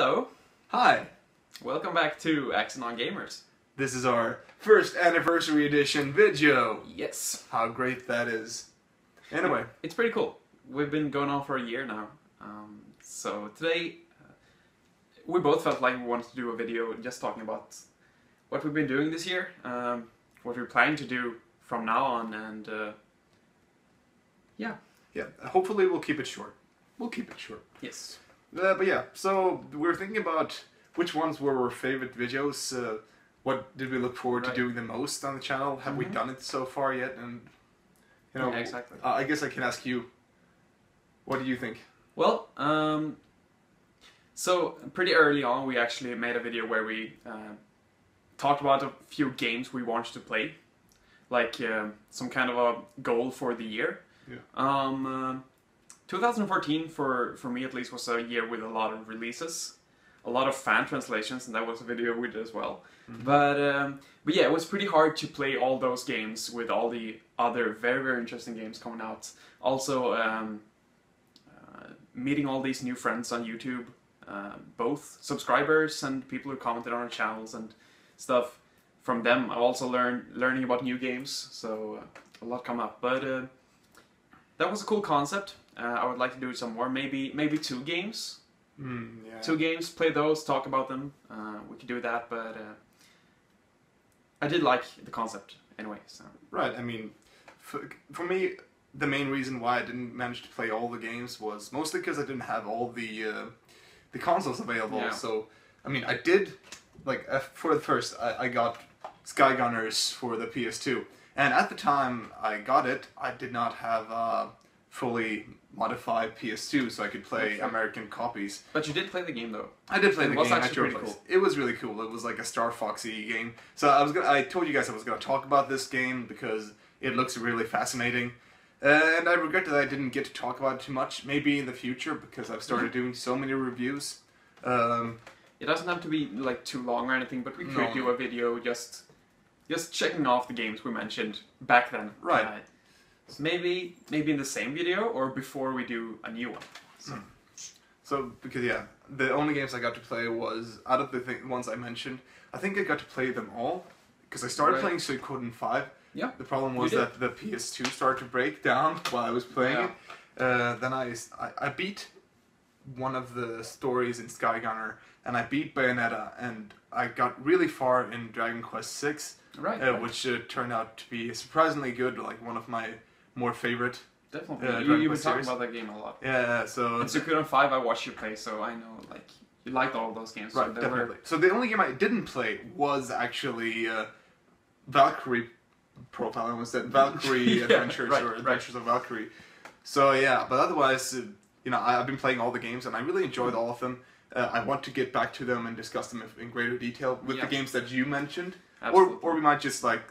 Hello, Hi, welcome back to Accent on Gamers. this is our first anniversary edition video. Yes. How great that is. Anyway, It's pretty cool. We've been going on for a year now. So today, we both felt like we wanted to do a video just talking about what we've been doing this year, what we're planning to do from now on, and yeah. yeah, hopefully we'll keep it short. We'll keep it short. Yes. But yeah, so we're thinking about which ones were our favorite videos. What did we look forward to doing the most on the channel? Have we done it so far yet? And you know, Yeah, exactly. I guess I can ask you. What do you think? Well, so pretty early on, we actually made a video where we talked about a few games we wanted to play, like some kind of a goal for the year. Yeah. 2014, for me at least, was a year with a lot of releases, a lot of fan translations, and that was a video we did as well. But yeah, it was pretty hard to play all those games with all the other very interesting games coming out. Also, meeting all these new friends on YouTube, both subscribers and people who commented on our channels and stuff. From them, I also learning about new games, so a lot come up. But that was a cool concept. I would like to do some more, maybe 2 games. Yeah. 2 games, play those, talk about them. We could do that, but I did like the concept anyway. So. Right, I mean, for me, the main reason why I didn't manage to play all the games was mostly because I didn't have all the consoles available. Yeah. So, I mean, I did, like, for the first, I got Skygunners for the PS2. And at the time I got it, I did not have a fully modified PS2, so I could play American copies. But you did play the game, though. I did play the game. It was at your actually place. pretty cool. It was really cool. It was like a Star Foxy game. So I told you guys I was gonna talk about this game because it looks really fascinating. And I regret that I didn't get to talk about it too much. Maybe in the future, because I've started doing so many reviews. It doesn't have to be like too long or anything, but we could do a video just checking off the games we mentioned back then. Right. So maybe in the same video or before we do a new one. So, because yeah, the only games I got to play was, out of the ones I mentioned, I think I got to play them all. Because I started playing Suikoden 5. Yeah. The problem was that the PS2 started to break down while I was playing it. Then I beat one of the stories in Skygunner, and I beat Bayonetta, and I got really far in Dragon Quest VI, which turned out to be surprisingly good, like one of my more favorite. Definitely. You've been talking about that game a lot. Yeah, so... And Suikoden 5 I watched you play, so I know, like, you liked all of those games. Right, so definitely. So the only game I didn't play was actually Valkyrie Profile, I almost said Valkyrie Adventures, or Adventures of Valkyrie. So yeah, but otherwise, you know, I've been playing all the games, and I really enjoyed all of them. I want to get back to them and discuss them in greater detail with the games that you mentioned. Or we might just, like,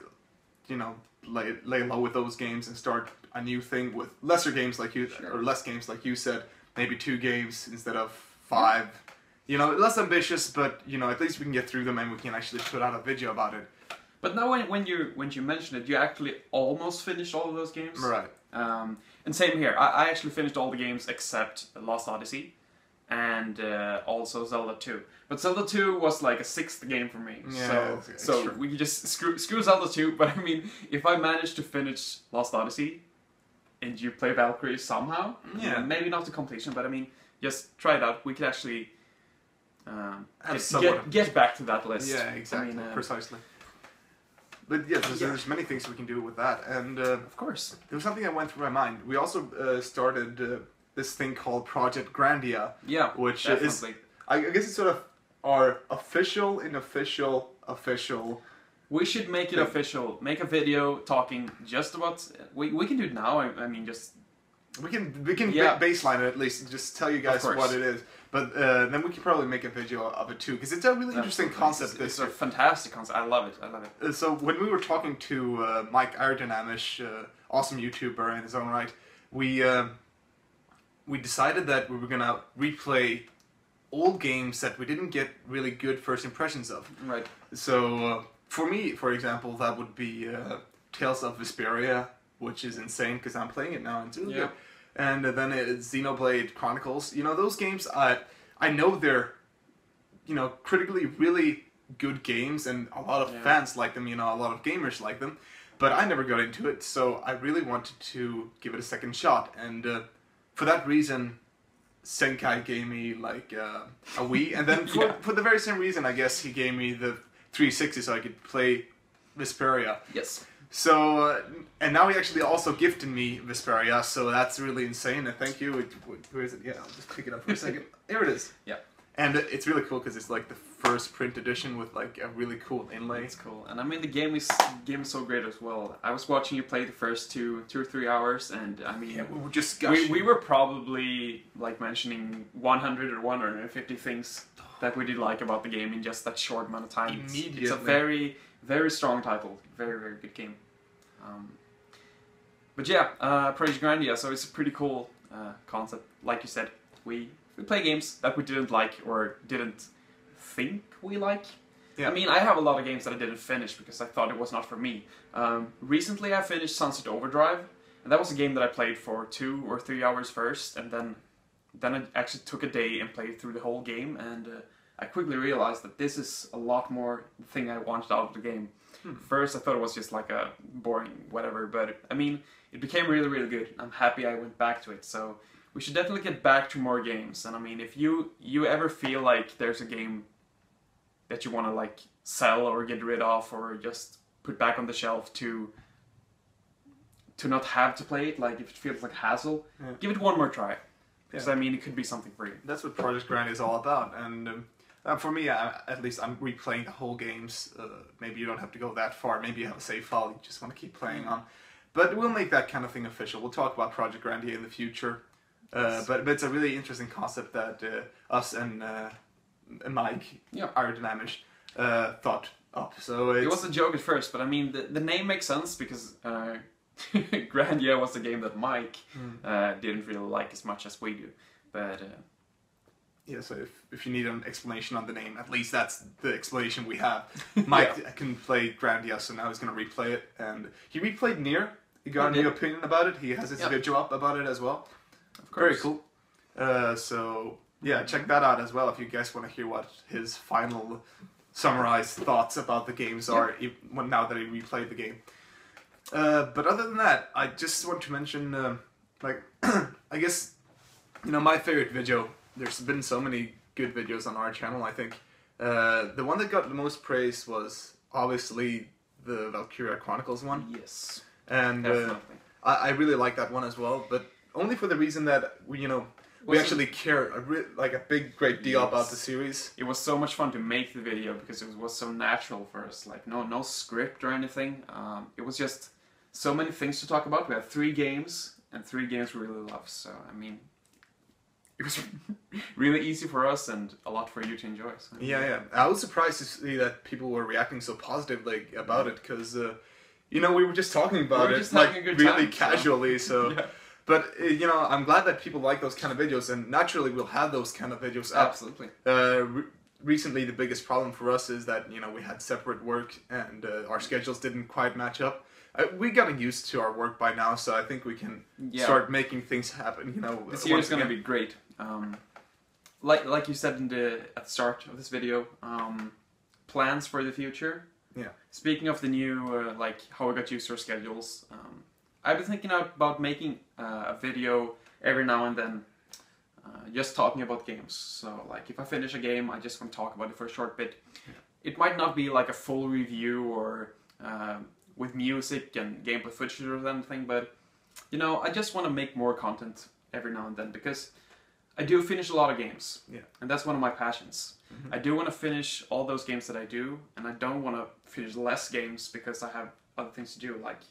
you know, lay low with those games and start a new thing with lesser games like you, or less games like you said, maybe 2 games instead of 5. You know, less ambitious, but, you know, at least we can get through them and we can actually put out a video about it. But now when you mentioned it, you actually almost finished all of those games. Right. And same here. I actually finished all the games except Lost Odyssey, and also Zelda 2. But Zelda 2 was like a 6th game for me. Yeah, so we could just screw Zelda 2. But I mean, if I managed to finish Lost Odyssey, and you play Valkyrie somehow, maybe not to completion, but I mean, just try it out. We could actually get back to that list. Yeah, exactly, I mean, precisely. But yeah, there's many things we can do with that, and of course, there was something that went through my mind. We also started this thing called Project Grandia, which is, I guess it's sort of our official. We should make it official. Make a video talking just about. We can do it now. I mean, just we can baseline it at least and just tell you guys what it is. But then we can probably make a video of it too, because it's a really interesting concept. It's a fantastic concept. I love it. So when we were talking to Mike Aerodynamish, awesome YouTuber in his own right, we decided that we were gonna replay old games that we didn't get really good first impressions of. Right. So for me, for example, that would be Tales of Vesperia, which is insane because I'm playing it now and it's really good. And then it's Xenoblade Chronicles. You know, those games, I know they're critically really good games, and a lot of fans like them. A lot of gamers like them. But I never got into it, so I really wanted to give it a second shot, and for that reason, Senkai gave me like a Wii, and then for the very same reason, I guess he gave me the 360 so I could play Vesperia. Yes. So, and now he actually also gifted me Vesperia, so that's really insane, and thank you. Where is it? Yeah, I'll just pick it up for a second. Here it is. Yeah. And it's really cool because it's like the first print edition with like a really cool inlay. It's cool, and I mean the game is so great as well. I was watching you play the first two or 3 hours, and I mean we were just gushing. We were probably like mentioning 100 or 150 things that we did like about the game in just that short amount of time. Immediately. It's a very strong title, very good game. But yeah, Project Grandia. So it's a pretty cool concept. Like you said, we play games that we didn't like or didn't think we like. Yeah. I mean, I have a lot of games that I didn't finish because I thought it was not for me. Recently I finished Sunset Overdrive, and that was a game that I played for 2 or 3 hours first, and then I actually took a day and played through the whole game, and I quickly realized that this is a lot more the thing I wanted out of the game. First I thought it was just like a boring whatever, but I mean, it became really good. I'm happy I went back to it, so we should definitely get back to more games. And I mean, if you ever feel like there's a game that you want to like sell or get rid of or just put back on the shelf to not have to play it, like if it feels like hassle, give it one more try. Because I mean, it could be something for you. That's what Project Grandia is all about. And for me, at least, I'm replaying the whole games. Maybe you don't have to go that far. Maybe you have a save file you just want to keep playing on. But we'll make that kind of thing official. We'll talk about Project Grandia in the future. But it's a really interesting concept that us and Mike, aerodynamics, thought up. So it was a joke at first, but I mean the name makes sense because Grandia was a game that Mike didn't really like as much as we do. But yeah, so if you need an explanation on the name, at least that's the explanation we have. Mike can play Grandia, so now he's going to replay it, and he replayed Nier. He got a new opinion about it. He has his video up about it as well. Of course. Very cool. So yeah, check that out as well if you guys want to hear what his final summarized thoughts about the games are now that he replayed the game. But other than that, I just want to mention, like, I guess, my favorite video. There's been so many good videos on our channel. I think the one that got the most praise was obviously the Valkyria Chronicles one. Yes, and I really like that one as well, but only for the reason that we actually care like a great deal about the series. It was so much fun to make the video because it was so natural for us. Like no script or anything. It was just so many things to talk about. We had 3 games and 3 games we really love. So I mean, it was really easy for us and a lot for you to enjoy. So. Yeah. I was surprised to see that people were reacting so positively about it because we were just talking about it like really casually. So. Yeah. But, I'm glad that people like those kind of videos, and naturally we'll have those kind of videos up. Absolutely. Recently, the biggest problem for us is that, we had separate work, and our schedules didn't quite match up. We're getting used to our work by now, so I think we can start making things happen, This year is going to be great. Like you said at the start of this video, plans for the future. Yeah. Speaking of the new, how we got used to our schedules, I've been thinking about making a video every now and then, just talking about games. So, like, if I finish a game, I just want to talk about it for a short bit. Yeah. It might not be like a full review or with music and gameplay footage or anything, but, I just want to make more content every now and then because I do finish a lot of games. Yeah. And that's one of my passions. Mm-hmm. I do want to finish all those games that I do, and I don't want to finish less games because I have other things to do, like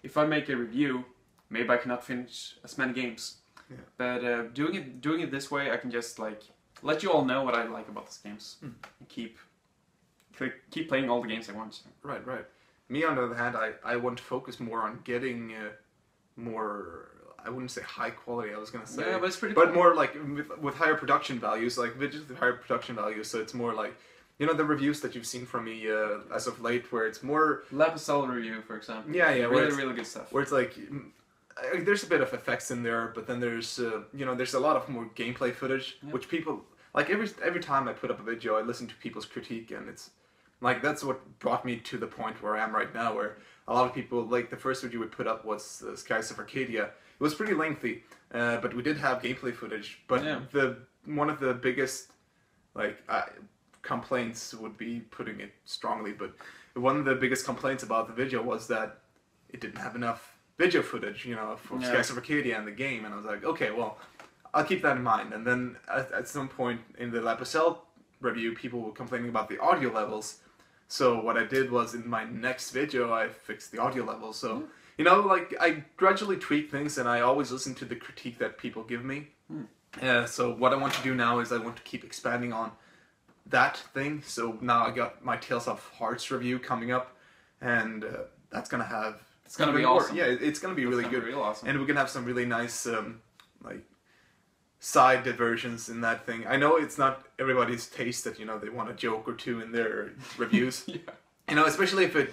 if I make a review, maybe I cannot finish as many games. Yeah. But doing it this way, I can just like let you all know what I like about these games. And keep playing all the games I want. Right. Me, on the other hand, I want to focus more on getting more. I wouldn't say high quality. I was gonna say, but it's pretty. But more like with higher production values, like videos with higher production values. So it's more like. The reviews that you've seen from me as of late, where it's more... Lapicel review, for example. Yeah. Really good stuff. Where it's like, there's a bit of effects in there, but then there's, there's a lot of more gameplay footage, which people like every time I put up a video, I listen to people's critique, and it's like that's what brought me to the point where I am right now, where a lot of people, like the first video we put up was Skies of Arcadia. It was pretty lengthy, but we did have gameplay footage. But one of the biggest complaints would be putting it strongly, but one of the biggest complaints about the video was that it didn't have enough video footage, you know, for Skies of Arcadia and the game. And I was like, okay, well, I'll keep that in mind. And then at some point in the Lapicelle review, people were complaining about the audio levels. So what I did was in my next video, I fixed the audio levels. So, you know, like I gradually tweak things, and I always listen to the critique that people give me. So what I want to do now is I want to keep expanding on that thing. So now I got my Tales of Hearts review coming up, and that's gonna have... It's gonna be awesome. Yeah, it's gonna be really good. Real awesome. And we're gonna have some really nice, like, side diversions in that thing. I know it's not everybody's taste that, you know, they want a joke or two in their reviews. You know, especially if it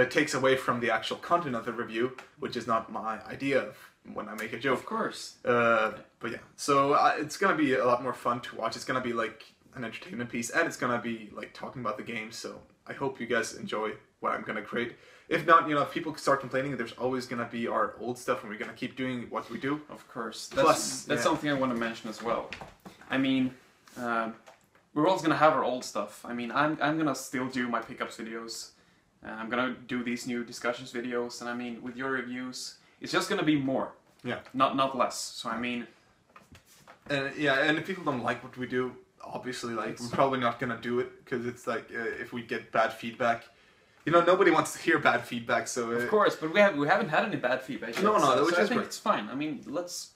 takes away from the actual content of the review, which is not my idea of when I make a joke. Of course. But yeah, so it's gonna be a lot more fun to watch. It's gonna be like an entertainment piece, and it's gonna be like talking about the game. So I hope you guys enjoy what I'm gonna create. If not, you know, if people start complaining, there's always gonna be our old stuff, and we're gonna keep doing what we do. Of course. That's something I want to mention as well. I mean, we're always gonna have our old stuff. I mean, I'm gonna still do my pickups videos. I'm gonna do these new discussions videos, and I mean, with your reviews, it's just gonna be more. Yeah. Not less. So I mean. And if people don't like what we do, obviously, like, we're probably not gonna do it, because it's like if we get bad feedback. You know, nobody wants to hear bad feedback, so... Of course, but we haven't had any bad feedback yet. No, so which I is think great. it's fine. I mean, let's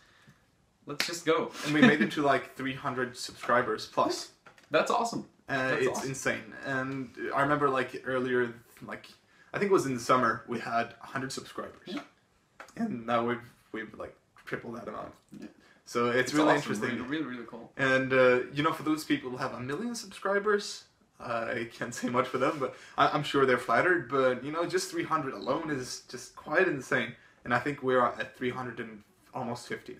just go. And we made it to like 300 subscribers plus. That's awesome. It's awesome. Insane. And I remember like earlier, like I think it was in the summer, we had 100 subscribers. Yeah. And now we've like tripled that amount. Yeah. So it's really awesome. interesting. Really cool. And you know, for those people who have 1 million subscribers, I can't say much for them, but I'm sure they're flattered. But you know, just 300 alone is just quite insane. And I think we're at 300 and almost 50 now.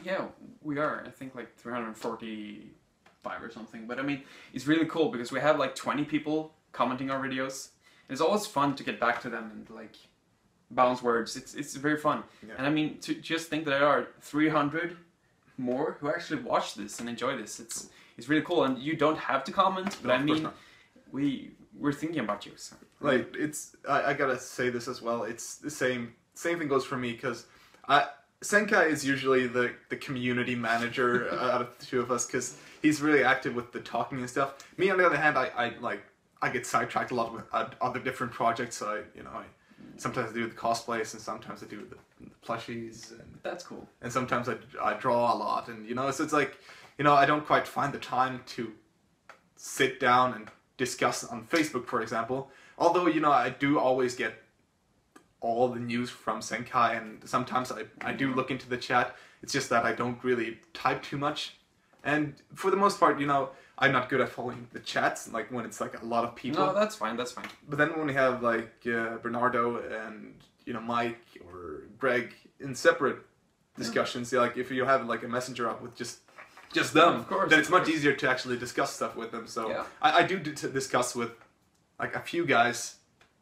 Yeah, we are. I think like 345 or something. But I mean, it's really cool because we have like 20 people commenting our videos. It's always fun to get back to them and like bounce words. It's very fun. Yeah. And I mean, to just think that there are 300 more who actually watch this and enjoy this. It's really cool. And you don't have to comment, but I mean, we're thinking about you. So. Like I gotta say this as well. It's the same thing goes for me, because Senkai is usually the community manager out of the two of us, because he's really active with the talking and stuff. Me, on the other hand, I get sidetracked a lot with other different projects. So I sometimes I do the cosplays, and sometimes I do the plushies. And that's cool. And sometimes I draw a lot, and you know, so it's like, you know, I don't quite find the time to sit down and discuss on Facebook, for example. Although, you know, I do always get all the news from Senkai, and sometimes I do look into the chat. It's just that I don't really type too much. And for the most part, you know, I'm not good at following the chats, like when it's like a lot of people. No, that's fine, that's fine. But then when we have like Bernardo and, you know, Mike or Greg in separate discussions, like if you have like a messenger up with just them, of course, then it's much easier to actually discuss stuff with them. So yeah. I do discuss with like a few guys,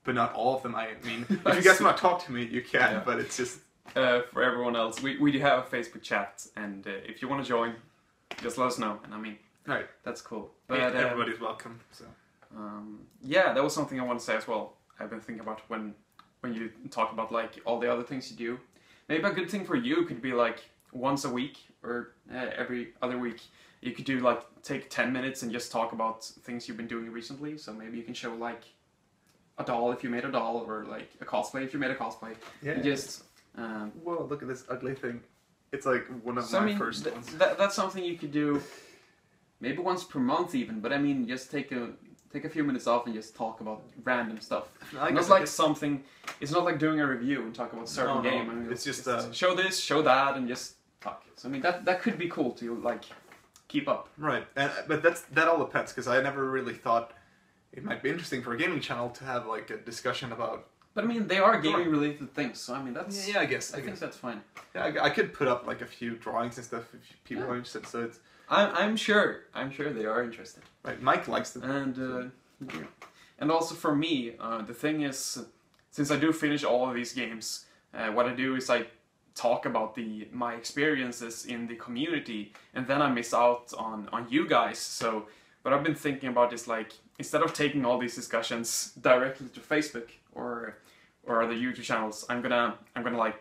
but not all of them. I mean, if you guys want to talk to me, you can, yeah. But it's just... for everyone else, we do have a Facebook chat, and if you want to join, just let us know. And I mean, right, that's cool. But everybody's welcome. So yeah, that was something I want to say as well. I've been thinking about when you talk about like all the other things you do. Maybe a good thing for you could be like once a week or every other week. You could do like take 10 minutes and just talk about things you've been doing recently. So maybe you can show like a doll if you made a doll, or like a cosplay if you made a cosplay. Yeah. You just whoa, look at this ugly thing. It's like one of my first ones. That's something you could do maybe once per month even, but I mean, just take a few minutes off and just talk about random stuff. It's not like doing a review and talk about a certain game. I mean, it's just show this, show that, and just talk. So I mean, that could be cool to like keep up. Right, but that all depends, because I never really thought it might be interesting for a gaming channel to have like a discussion about. But I mean, they are gaming related things, so I mean that's... Yeah, I guess. I think that's fine. Yeah, I could put up like a few drawings and stuff if people are interested, so it's... I'm sure they are interested. Right, Mike likes them. And also for me, the thing is, since I do finish all of these games, what I do is I talk about my experiences in the community, and then I miss out on you guys. So what I've been thinking about is like, instead of taking all these discussions directly to Facebook or other YouTube channels, I'm gonna like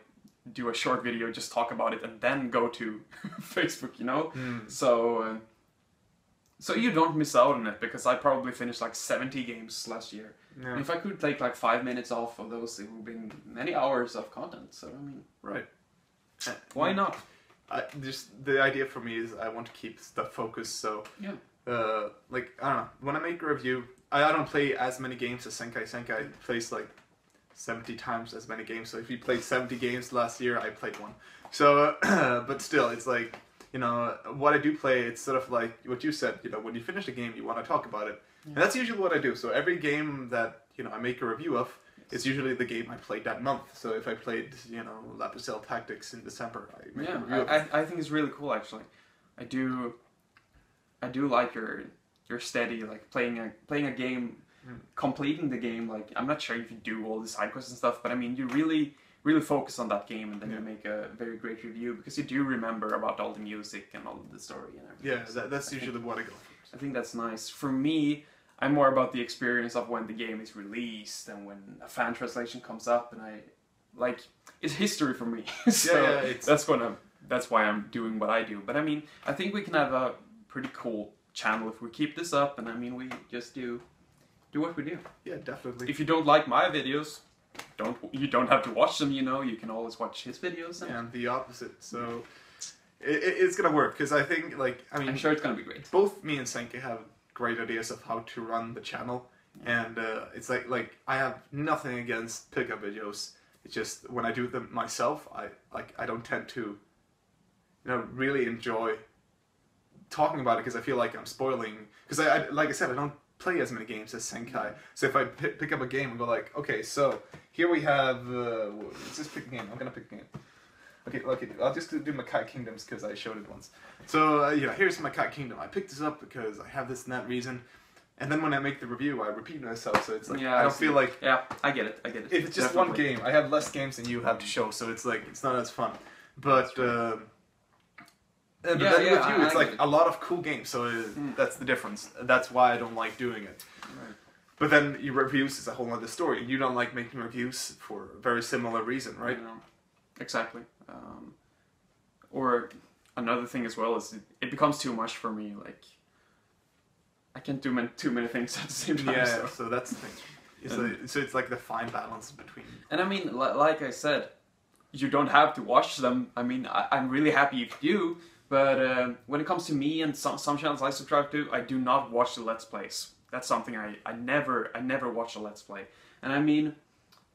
do a short video, just talk about it, and then go to Facebook, you know? So you don't miss out on it, because I probably finished like 70 games last year. Yeah. And if I could take like 5 minutes off of those, it would be many hours of content. So I mean, right? Why not? Just the idea for me is I want to keep stuff focused. So yeah, like I don't know, when I make a review, I don't play as many games as Senkai. Senkai plays like 70 times as many games. So if you played 70 games last year, I played one. So but still, it's like, you know, what I do play, it's sort of like what you said, you know, when you finish a game, you want to talk about it. Yeah. And that's usually what I do. So every game that, you know, I make a review of, it's usually the game I played that month. So if I played, you know, Lapicel Tactics in December, I make a review of it. I think it's really cool, actually. I do like your steady, like playing a game, completing the game. Like, I'm not sure if you do all the side quests and stuff, but I mean, you really focus on that game, and then you make a very great review, because you do remember about all the music and all of the story and everything. Yeah, that's usually what I go for. I think that's nice. For me, I'm more about the experience of when the game is released and when a fan translation comes up, and it's history for me. So that's why I'm doing what I do. But I mean, I think we can have a pretty cool channel if we keep this up, and I mean, we just do what we do. Yeah, definitely. If you don't like my videos, you don't have to watch them, you know, you can always watch his videos. And the opposite. So it's gonna work, because I think, like, I mean, I'm sure it's gonna be great. Both me and Senkai have great ideas of how to run the channel, and it's like I have nothing against pickup videos. It's just when I do them myself, I don't tend to, you know, really enjoy talking about it, because I feel like I'm spoiling. Because I like I said, I don't play as many games as Senkai. So if I pick up a game and go like, okay, so here we have, let's just pick a game. I'm gonna pick a game. Okay, I'll just do Makai Kingdoms, because I showed it once. So, yeah, here's Makai Kingdom. I picked this up because I have this and that reason. And then when I make the review, I repeat myself, so it's like, I don't feel like... Yeah, I get it. If it's just one game, I have less games than you have to show, so it's like, it's not as fun. But, with you, it's like a lot of cool games, so that's the difference. That's why I don't like doing it. Right. But then your reviews is a whole other story. You don't like making reviews for a very similar reason, right? Exactly. Or another thing as well is it becomes too much for me. Like, I can't do too many things at the same time. Yeah, so that's the thing. So it's like the fine balance between... And I mean, like I said, you don't have to watch them. I mean, I'm really happy if you do, but when it comes to me and some channels I subscribe to, I do not watch the Let's Plays. That's something I never watch a Let's Play. And I mean,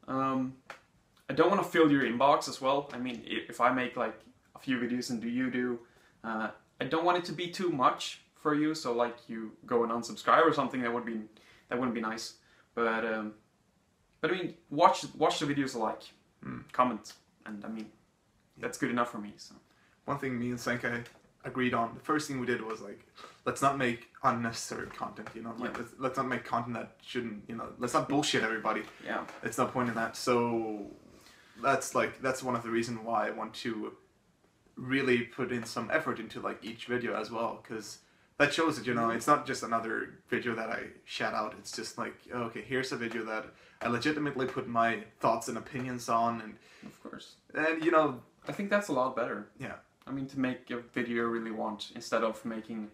I don't want to fill your inbox as well. I mean, if I make like a few videos and you do, I don't want it to be too much for you. So like you go and unsubscribe or something, that wouldn't be nice. But I mean, watch the videos I like, comment, and I mean, that's good enough for me. So one thing me and Senkai agreed on, the first thing we did was like, let's not make unnecessary content, you know, like let's not make content that shouldn't, you know, let's not bullshit everybody. Yeah. It's no point in that. So that's one of the reasons why I want to really put in some effort into like each video as well, because that shows that, you know, it's not just another video that I shout out. It's just like, okay, here's a video that I legitimately put my thoughts and opinions on, and of course, and you know, I think that's a lot better. Yeah. I mean, to make a video you really want, instead of making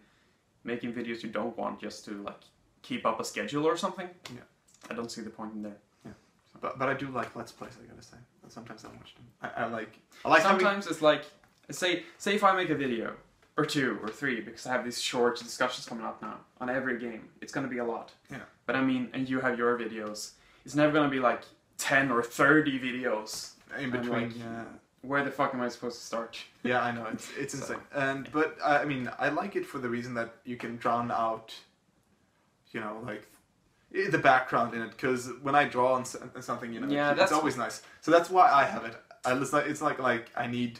videos you don't want just to like keep up a schedule or something. Yeah. I don't see the point in there. Yeah. But I do like Let's Plays, I gotta say. Sometimes I watch them. I like sometimes it's like, say if I make a video or 2 or 3, because I have these short discussions coming up now on every game, it's gonna be a lot. Yeah. But I mean, and you have your videos, it's never gonna be like 10 or 30 videos in between. Like, yeah. Where the fuck am I supposed to start? Yeah, I know, it's insane. But I mean, I like it for the reason that you can drown out, you know, like the background in it. Because when I draw on something, you know, it's always nice. So that's why I have it. It's like I need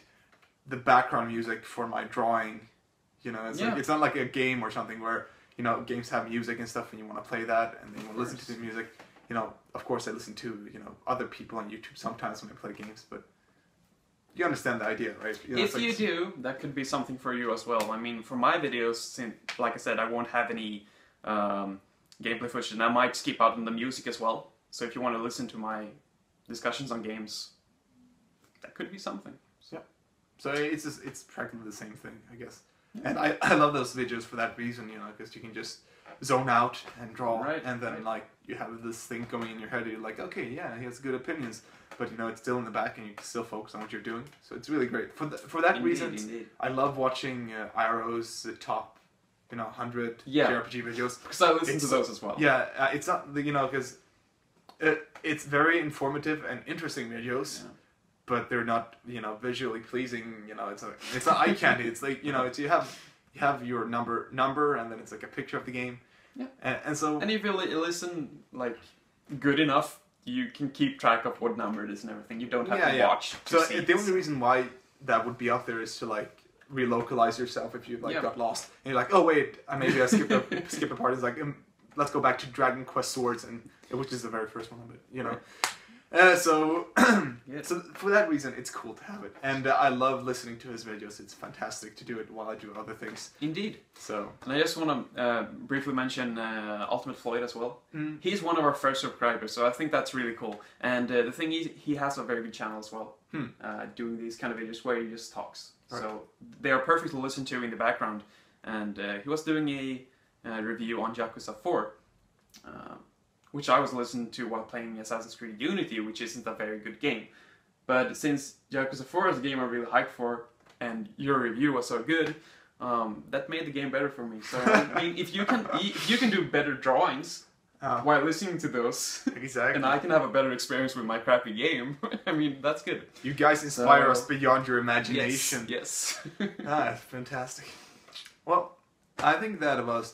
the background music for my drawing, You know, it's like, it's not like a game or something where, you know, games have music and stuff and you want to play that and then you want to listen to the music. You know, of course I listen to, you know, other people on YouTube sometimes when I play games, but you understand the idea, right? You know, if you do, that could be something for you as well. I mean, for my videos, since, like I said, I won't have any gameplay footage, and I might skip out on the music as well. So if you want to listen to my discussions on games, that could be something. Yeah. So it's practically the same thing, I guess. Yeah. And I love those videos for that reason, you know, because you can just zone out and draw, and then like you have this thing going in your head. You're like, okay, yeah, he has good opinions, but you know it's still in the back, and you can still focus on what you're doing. So it's really great for that reason. Indeed. I love watching IRO's top, you know, 100 JRPG videos because I listen to those as well. Yeah, it's not, you know, because it's very informative and interesting videos. Yeah. But they're not, you know, visually pleasing. You know, it's not eye candy. It's like, you know, it's you have your number, and then it's like a picture of the game. Yeah. And so. And if you listen like good enough, you can keep track of what number it is and everything. You don't have to watch. So the only reason why that would be up there is to like relocalize yourself if you like got lost and you're like, oh wait, maybe I skipped a part. It's like let's go back to Dragon Quest Swords, and which is the very first one of it. You know. Right. So for that reason, it's cool to have it, and I love listening to his videos. It's fantastic to do it while I do other things. Indeed. So, and I just want to briefly mention Ultimate Floyd as well. He's one of our first subscribers, so I think that's really cool. And the thing is, he has a very good channel as well, doing these kind of videos where he just talks. Right. So they are perfect to listen to in the background. And he was doing a review on Yakuza 4. Which I was listening to while playing Assassin's Creed Unity, which isn't a very good game. But since Yakuza 4 is a game I'm really hyped for, and your review was so good, that made the game better for me. So I mean, if you can do better drawings while listening to those, exactly, and I can have a better experience with my crappy game, I mean, that's good. You guys inspire us beyond your imagination. Yes. That's fantastic. Well, I think that about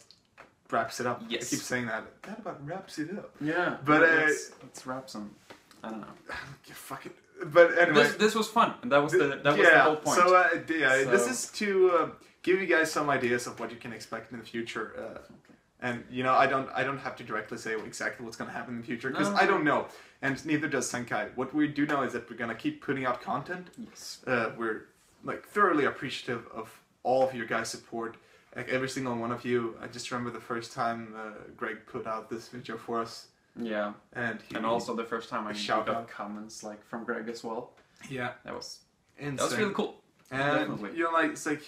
wraps it up. Yes. I keep saying that. That about wraps it up. Yeah. But let's wrap some. I don't know. Fuck it. But anyway, this was fun, and that was the whole point. So this is to give you guys some ideas of what you can expect in the future. And you know, I don't have to directly say exactly what's going to happen in the future because I don't know, and neither does Senkai. What we do know is that we're going to keep putting out content. Yes. We're like thoroughly appreciative of all of your guys' support. Like every single one of you. I just remember the first time Greg put out this video for us. Yeah. And also the first time I got comments like from Greg as well. Yeah. That was insane. That was really cool. And definitely. You know, like it's like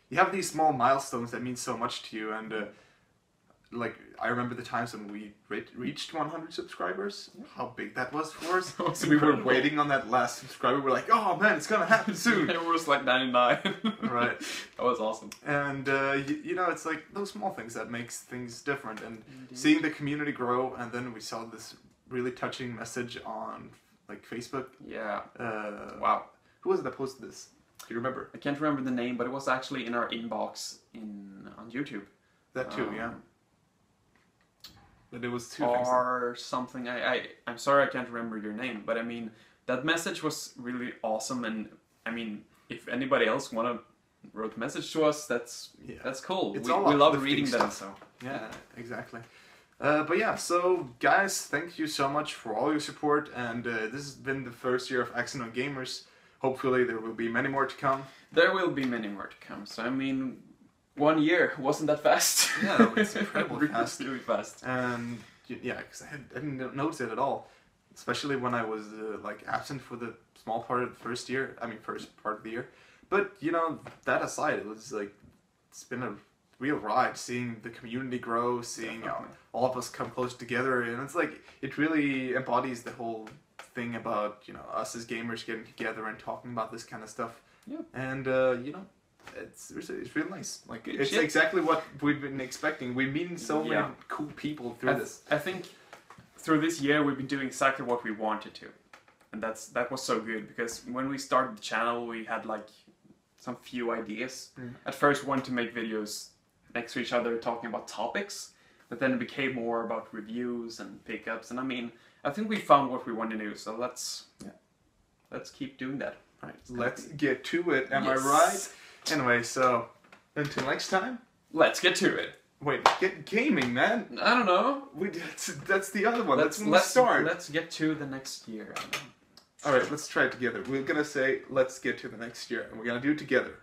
you have these small milestones that mean so much to you, and like I remember the times when we reached 100 subscribers. How big that was for us. So we were waiting on that last subscriber. We're like, oh man, it's gonna happen soon. It was like 99. Right. That was awesome. And you know, it's like those small things that makes things different. And seeing the community grow, and then we saw this really touching message on like Facebook. Yeah. Wow. Who was it that posted this? Do you remember? I can't remember the name, but it was actually in our inbox on YouTube. That too, yeah. But it was two things. Or something. I'm sorry I can't remember your name, but I mean, that message was really awesome, and I mean, if anybody else wrote a message to us, that's cool. We love reading them. So yeah, exactly. But yeah, so guys, thank you so much for all your support, and this has been the first year of Accidental Gamers. Hopefully there will be many more to come. There will be many more to come, so I mean, 1 year wasn't that fast. Yeah, it's incredibly fast. Really fast. And yeah, because I didn't notice it at all, especially when I was like absent for the small part of the first part of the year. But you know, that aside, it was like it's been a real ride seeing the community grow, seeing all of us come close together, and it's like it really embodies the whole thing about, you know, us as gamers getting together and talking about this kind of stuff. Yeah. And you know, it's real nice. Like it's exactly what we've been expecting. We've meeting so many cool people through this. I think through this year we've been doing exactly what we wanted to, and that was so good, because when we started the channel we had like some few ideas. At first we wanted to make videos next to each other talking about topics, but then it became more about reviews and pickups, and I mean, I think we found what we want to do, so let's keep doing that. Right, let's get to it. Am I right? Anyway, so until next time. Let's get to it. Wait, get gaming, man. I don't know. That's the other one. That's when we start. Let's get to the next year. All right, let's try it together. We're gonna say, let's get to the next year, and we're gonna do it together,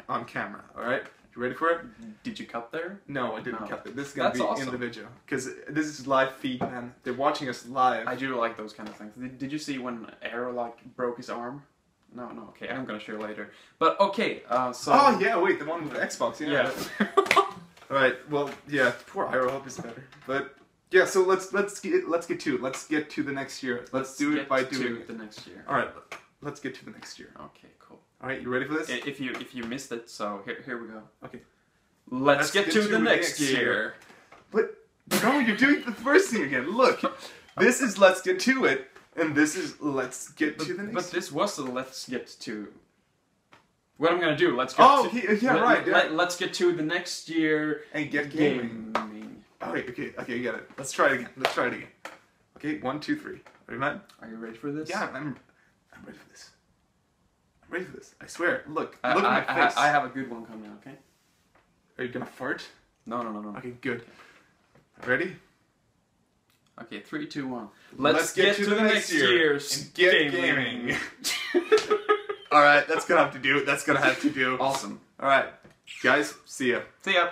on camera. All right, you ready for it? Did you cut there? No, I didn't cut it. This is gonna be awesome. individual because this is live feed, man. They're watching us live. I do like those kind of things. Did you see when Arrow like broke his arm? No. Okay, I'm gonna show you later. But okay, so. Oh yeah, wait, the one with the Xbox. Yeah. All right. Well, yeah. Poor Iroh, hope is better. But yeah, so let's get to it. Let's get to the next year. Let's do it by doing it. The next year. All right. Let's get to the next year. Okay, cool. All right, you ready for this? If you missed it, so here we go. Okay. Let's get to the next year. But no, you're doing the first thing again. Look, this is let's get to it, and this is let's get to the next. But this was the let's get to. What I'm gonna do? Let's get. Let's get to the next year and get gaming. Okay, you got it. Let's try it again. Okay, 1, 2, 3. Are you ready? Are you ready for this? Yeah, I'm ready for this. I'm ready for this. I swear. Look at my face. I have a good one coming. Okay. Are you gonna fart? No. Okay, good. Ready? Okay, 3, 2, 1. Let's get to the next year and get gaming. All right, that's gonna have to do. That's gonna have to do. Awesome. All right, guys, see ya. See ya.